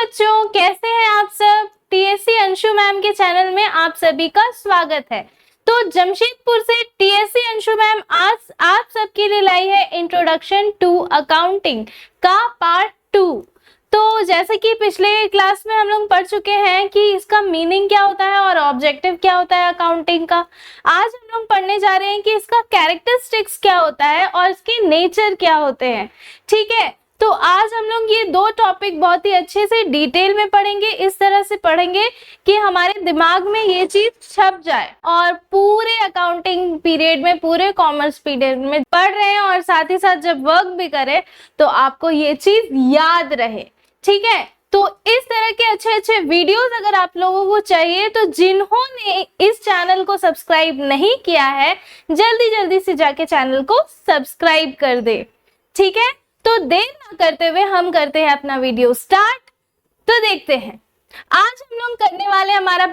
बच्चों, कैसे हैं आप सब। टीएससी अंशु मैम के चैनल में आप सभी का स्वागत है। तो जमशेदपुर से टीएससी अंशु मैम आज आप सबके लिए लाई है इंट्रोडक्शन टू अकाउंटिंग का पार्ट 2। तो जैसे कि पिछले क्लास में हम लोग पढ़ चुके हैं कि इसका मीनिंग क्या होता है और ऑब्जेक्टिव क्या होता है अकाउंटिंग का, आज हम लोग पढ़ने जा रहे हैं कि इसका कैरेक्टरिस्टिक्स क्या होता है और इसके नेचर क्या होते हैं। ठीक है, तो आज हम लोग ये दो टॉपिक बहुत ही अच्छे से डिटेल में पढ़ेंगे, इस तरह से पढ़ेंगे कि हमारे दिमाग में ये चीज छप जाए और पूरे अकाउंटिंग पीरियड में, पूरे कॉमर्स पीरियड में पढ़ रहे हैं और साथ ही साथ जब वर्क भी करें तो आपको ये चीज याद रहे। ठीक है, तो इस तरह के अच्छे अच्छे वीडियोस अगर आप लोगों को चाहिए तो जिन्होंने इस चैनल को सब्सक्राइब नहीं किया है जल्दी जल्दी से जाके चैनल को सब्सक्राइब कर दे। ठीक है, तो देर ना करते हुए हम करते हैं अपना वीडियो स्टार्ट। तो देखते हैं आज हम लोग करने वाले हमारा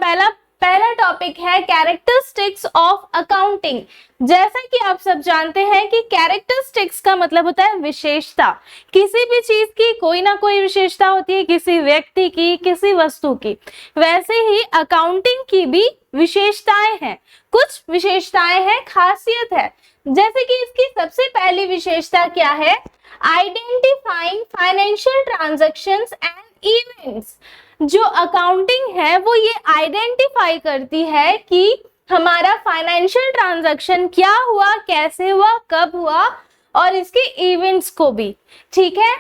पहला टॉपिक है कैरेक्टरिस्टिक्स ऑफ अकाउंटिंग। जैसा कि आप सब जानते हैं कि कैरेक्टरिस्टिक्स का मतलब होता है विशेषता। किसी भी चीज की कोई ना कोई विशेषता होती है, किसी व्यक्ति की, किसी वस्तु की। वैसे ही अकाउंटिंग की भी विशेषताएं हैं, कुछ विशेषताएं हैं, खासियत है। जैसे कि इसकी सबसे पहली विशेषता क्या है, identifying financial transactions and events. जो अकाउंटिंग है वो ये आइडेंटिफाई करती है कि हमारा फाइनेंशियल ट्रांजैक्शन क्या हुआ, कैसे हुआ, कब हुआ और इसके इवेंट्स को भी। ठीक है,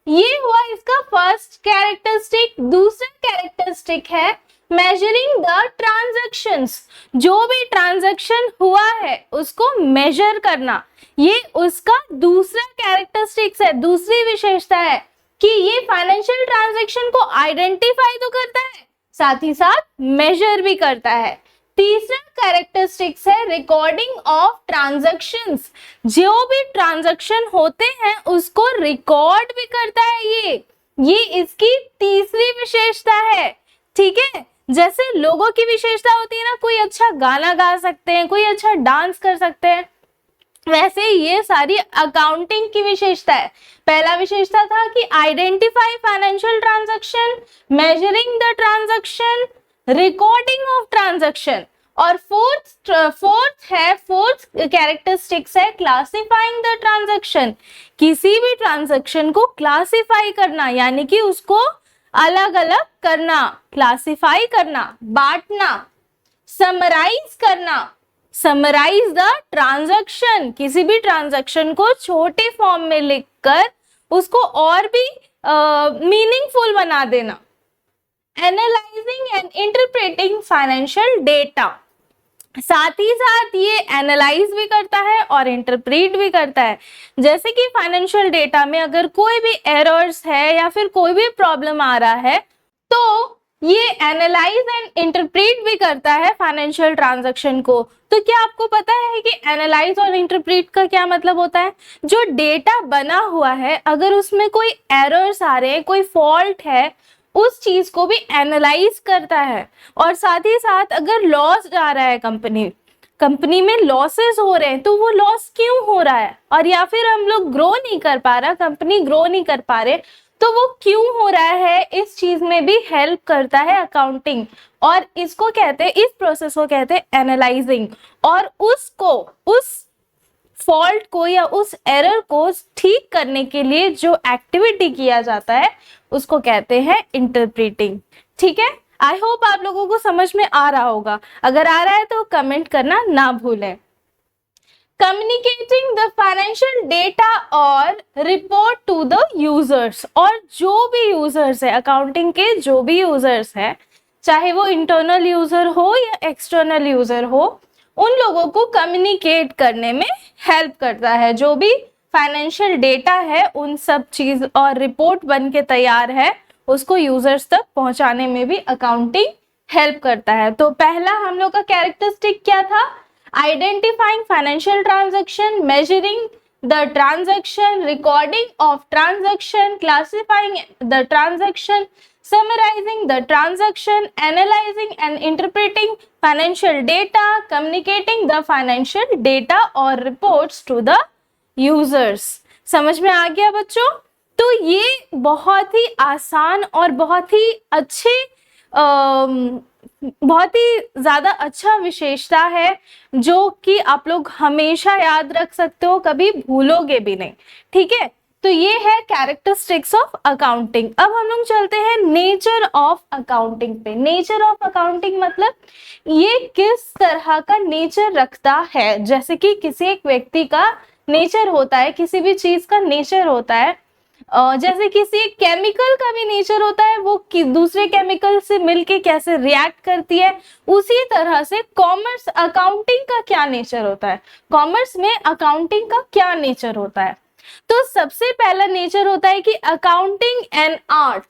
ये हुआ इसका फर्स्ट कैरेक्टरिस्टिक। दूसरा कैरेक्टरिस्टिक है मेजरिंग द ट्रांजैक्शंस। जो भी ट्रांजैक्शन हुआ है उसको मेजर करना, ये उसका दूसरा कैरेक्टरिस्टिक्स है, दूसरी विशेषता है कि ये फाइनेंशियल ट्रांजैक्शन को आइडेंटिफाई तो करता है, साथ ही साथ मेजर भी करता है। तीसरा कैरेक्टरिस्टिक्स है रिकॉर्डिंग ऑफ ट्रांजैक्शंस। जो भी ट्रांजैक्शन होते हैं उसको रिकॉर्ड भी करता है। ये इसकी तीसरी विशेषता है। ठीक है, जैसे लोगों की विशेषता होती है ना, कोई अच्छा गाना गा सकते हैं, कोई अच्छा डांस कर सकते हैं, वैसे ये सारी अकाउंटिंग की विशेषता है। पहला विशेषता था कि identify financial transaction, measuring the transaction, recording of transaction. और फोर्थ कैरेक्टरिस्टिक्स है क्लासिफाइंग द ट्रांजैक्शन। किसी भी ट्रांजैक्शन को क्लासिफाई करना, यानी कि उसको अलग अलग करना, क्लासिफाई करना, बांटना, समराइज करना। समराइज द ट्रांजैक्शन, किसी भी ट्रांजैक्शन को छोटे फॉर्म में लिखकर उसको और भी मीनिंगफुल बना देना। Analysing and interpreting financial data. साथ ही साथ ये एनालाइज भी करता है और इंटरप्रेट भी करता है। जैसे कि फाइनेंशियल डेटा में अगर कोई भी एरर्स है या फिर कोई भी प्रॉब्लम आ रहा है तो ये एनालाइज एंड इंटरप्रेट भी करता है फाइनेंशियल ट्रांजैक्शन को। तो क्या आपको पता है कि एनालाइज और इंटरप्रेट का क्या मतलब होता है? जो डेटा बना हुआ है अगर उसमें कोई एरर्स आ रहे हैं, कोई फॉल्ट है, उस चीज को भी एनालाइज करता है। और साथ ही साथ अगर लॉस आ रहा है, कंपनी में लॉसेस हो रहे हैं, तो वो लॉस क्यों हो रहा है, और या फिर हम लोग ग्रो नहीं कर पा रहा, कंपनी ग्रो नहीं कर पा रहे, तो वो क्यों हो रहा है, इस चीज में भी हेल्प करता है अकाउंटिंग। और इसको कहते हैं, इस प्रोसेस को कहते हैं एनालाइजिंग। और उस फॉल्ट को या उस एरर को ठीक करने के लिए जो एक्टिविटी किया जाता है उसको कहते हैं इंटरप्रेटिंग। ठीक है, आई होप आप लोगों को समझ में आ रहा होगा। अगर आ रहा है तो कमेंट करना ना भूलें। कम्युनिकेटिंग द फाइनेंशियल डेटा और रिपोर्ट टू द यूजर्स। और जो भी यूजर्स है अकाउंटिंग के, जो भी यूजर्स है, चाहे वो इंटरनल यूजर हो या एक्सटर्नल यूजर हो, उन लोगों को कम्युनिकेट करने में हेल्प करता है। जो भी फाइनेंशियल डेटा है उन सब चीज और रिपोर्ट बन के तैयार है, उसको यूजर्स तक पहुंचाने में भी अकाउंटिंग हेल्प करता है। तो पहला हम लोग का कैरेक्टरिस्टिक क्या था? Identifying financial transaction, measuring the transaction, recording of transaction, classifying the transaction, summarizing the transaction, analyzing and interpreting financial data, communicating the financial data or reports to the users। समझ में आ गया बच्चों? तो ये बहुत ही आसान और बहुत ही अच्छे बहुत ही ज्यादा अच्छा विशेषता है जो कि आप लोग हमेशा याद रख सकते हो, कभी भूलोगे भी नहीं। ठीक है, तो ये है कैरेक्टरिस्टिक्स ऑफ अकाउंटिंग। अब हम लोग चलते हैं नेचर ऑफ अकाउंटिंग पे। नेचर ऑफ अकाउंटिंग मतलब ये किस तरह का नेचर रखता है। जैसे कि किसी एक व्यक्ति का नेचर होता है, किसी भी चीज का नेचर होता है, जैसे किसी केमिकल का भी नेचर होता है, वो दूसरे केमिकल से मिलके कैसे रिएक्ट करती है, उसी तरह से कॉमर्स अकाउंटिंग का क्या नेचर होता है, कॉमर्स में अकाउंटिंग का क्या नेचर होता है। तो सबसे पहला नेचर होता है कि अकाउंटिंग एन आर्ट।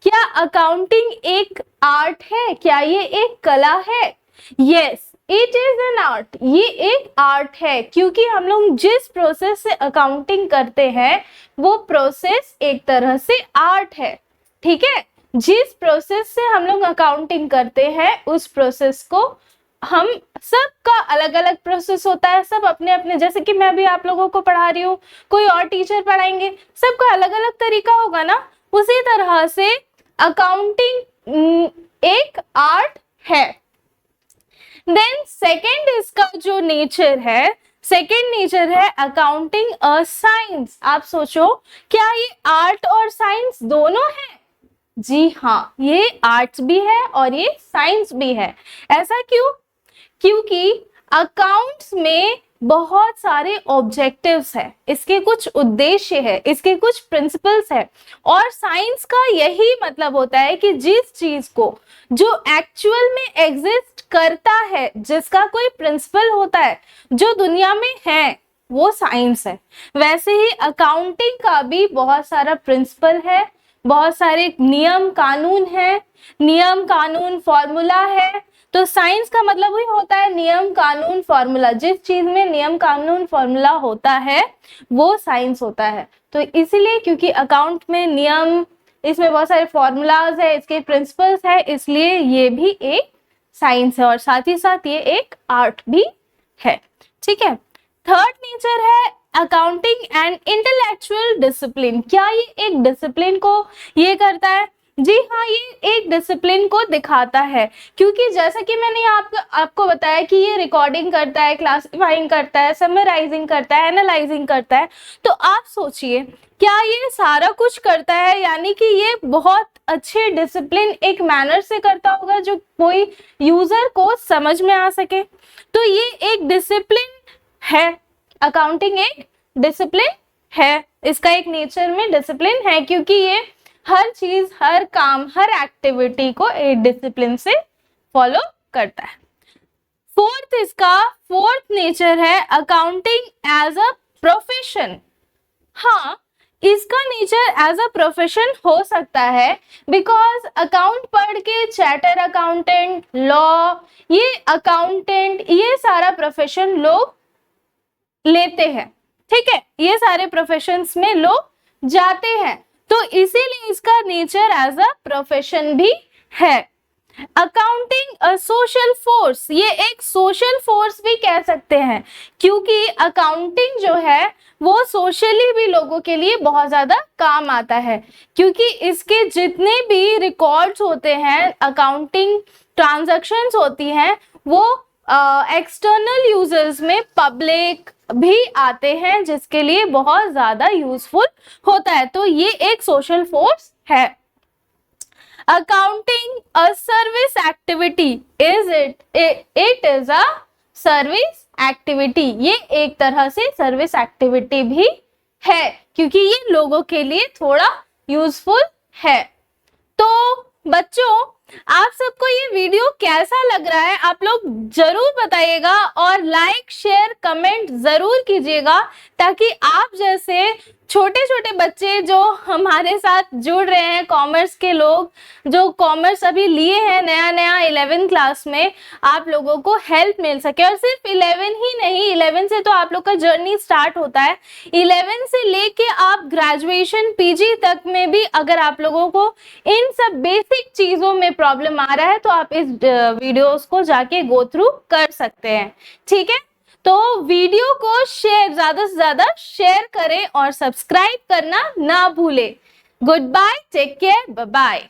क्या अकाउंटिंग एक आर्ट है? क्या ये एक कला है? Yes, it is an art. ये एक आर्ट है, क्योंकि हम लोग जिस प्रोसेस से अकाउंटिंग करते हैं वो प्रोसेस एक तरह से आर्ट है। ठीक है, जिस प्रोसेस से हम लोग अकाउंटिंग करते हैं उस प्रोसेस को हम सबका अलग अलग प्रोसेस होता है, सब अपने अपने, जैसे कि मैं भी आप लोगों को पढ़ा रही हूँ, कोई और टीचर पढ़ाएंगे, सबका अलग अलग तरीका होगा ना। उसी तरह से अकाउंटिंग एक आर्ट है। देन सेकेंड इसका जो नेचर है, सेकेंड नेचर है अकाउंटिंग अ साइंस। आप सोचो, क्या ये आर्ट और साइंस दोनों है? जी हाँ, ये आर्ट्स भी है और ये साइंस भी है। ऐसा क्यों? क्योंकि अकाउंट्स में बहुत सारे ऑब्जेक्टिव्स है, इसके कुछ उद्देश्य है, इसके कुछ प्रिंसिपल्स है। और साइंस का यही मतलब होता है कि जिस चीज को जो एक्चुअल में एग्जिस्ट करता है, जिसका कोई प्रिंसिपल होता है जो दुनिया में है, वो साइंस है। वैसे ही अकाउंटिंग का भी बहुत सारा प्रिंसिपल है, बहुत सारे नियम कानून है, नियम कानून फॉर्मूला है। तो साइंस का मतलब ही होता है नियम कानून फॉर्मूला। जिस चीज में नियम कानून फॉर्मूला होता है वो साइंस होता है। तो इसीलिए, क्योंकि अकाउंट में नियम, इसमें बहुत सारे फॉर्मूलाज है, इसके प्रिंसिपल्स है, इसलिए ये भी एक साइंस है और साथ ही साथ ये एक आर्ट भी है। ठीक है, थर्ड नेचर है अकाउंटिंग एंड इंटेलेक्चुअल डिसिप्लिन। क्या ये एक डिसिप्लिन को ये करता है? जी हाँ, ये एक डिसिप्लिन को दिखाता है, क्योंकि जैसा कि मैंने आपको बताया कि ये रिकॉर्डिंग करता है, क्लासिफाइंग करता है, समराइजिंग करता है, एनालाइजिंग करता है। तो आप सोचिए, क्या ये सारा कुछ करता है? यानी कि ये बहुत अच्छे डिसिप्लिन एक मैनर से करता होगा जो कोई यूजर को समझ में आ सके। तो ये एक डिसिप्लिन है, अकाउंटिंग एक डिसिप्लिन है, इसका एक नेचर में डिसिप्लिन है, क्योंकि ये हर चीज, हर काम, हर एक्टिविटी को एक डिसिप्लिन से फॉलो करता है। फोर्थ नेचर है अकाउंटिंग एज अ प्रोफेशन। हाँ, इसका नेचर एज अ प्रोफेशन हो सकता है, बिकॉज अकाउंट पढ़ के चार्टर अकाउंटेंट, लॉ, ये अकाउंटेंट, ये सारा प्रोफेशन लोग लेते हैं। ठीक है, ये सारे प्रोफेशंस में लोग जाते हैं, तो इसीलिए इसका नेचर एज अ प्रोफेशन भी है। अकाउंटिंग अ सोशल फोर्स, ये एक सोशल फोर्स भी कह सकते हैं, क्योंकि अकाउंटिंग जो है वो सोशली भी लोगों के लिए बहुत ज्यादा काम आता है, क्योंकि इसके जितने भी रिकॉर्ड्स होते हैं, अकाउंटिंग ट्रांजैक्शंस होती हैं, वो एक्सटर्नल यूजर्स में पब्लिक भी आते हैं, जिसके लिए बहुत ज्यादा यूजफुल होता है। तो ये एक सोशल फोर्स है। Accounting a service activity, it is a service activity, ये एक तरह से सर्विस एक्टिविटी भी है, क्योंकि ये लोगों के लिए थोड़ा यूजफुल है। तो बच्चों, आप सबको ये वीडियो कैसा लग रहा है आप लोग जरूर बताइएगा, और लाइक, शेयर, कमेंट जरूर कीजिएगा, ताकि आप जैसे छोटे छोटे बच्चे जो हमारे साथ जुड़ रहे हैं, कॉमर्स के लोग जो कॉमर्स अभी लिए हैं नया नया 11th क्लास में, आप लोगों को हेल्प मिल सके। और सिर्फ 11 ही नहीं, 11 से तो आप लोग का जर्नी स्टार्ट होता है, 11 से लेके आप ग्रेजुएशन पीजी तक में भी अगर आप लोगों को इन सब बेसिक चीजों में प्रॉब्लम आ रहा है तो आप इस वीडियोस को जाके गो थ्रू कर सकते हैं। ठीक है, तो वीडियो को शेयर, ज्यादा से ज्यादा शेयर करें और सब्सक्राइब करना ना भूलें। Goodbye, take care, bye bye.